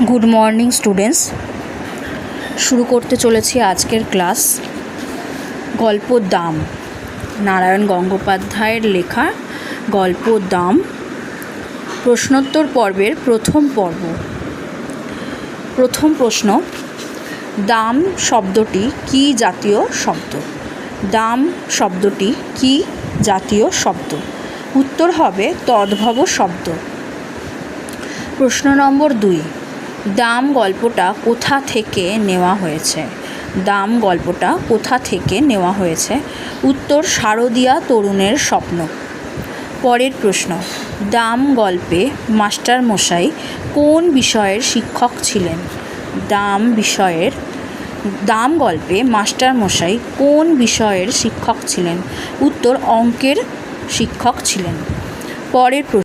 Good morning students. শুরু করতে চলেছি আজকের ক্লাস। গল্প দাম, নারায়ণ গঙ্গোপাধ্যায়ের লেখা গল্প দাম, প্রশ্নোত্তর পর্বের প্রথম পর্ব। প্রথম প্রশ্ন, দাম শব্দটি কী জাতীয় শব্দ? দাম শব্দটি কী জাতীয় শব্দ? উত্তর হবে তদ্ভব শব্দ। প্রশ্ন নম্বর 2, দাম গল্পটা কোথা থেকে নেওয়া হয়েছে? দাম গল্পটা কোথা থেকে নেওয়া হয়েছে? উত্তর শারদিয়া তরুণের স্বপ্ন। পরের প্রশ্ন, দাম গল্পে মাস্টারমশাই কোন বিষয়ের শিক্ষক ছিলেন? দাম গল্পে মাস্টারমশাই কোন বিষয়ের শিক্ষক ছিলেন? উত্তর অঙ্কের শিক্ষক ছিলেন। পরের প্রশ্ন,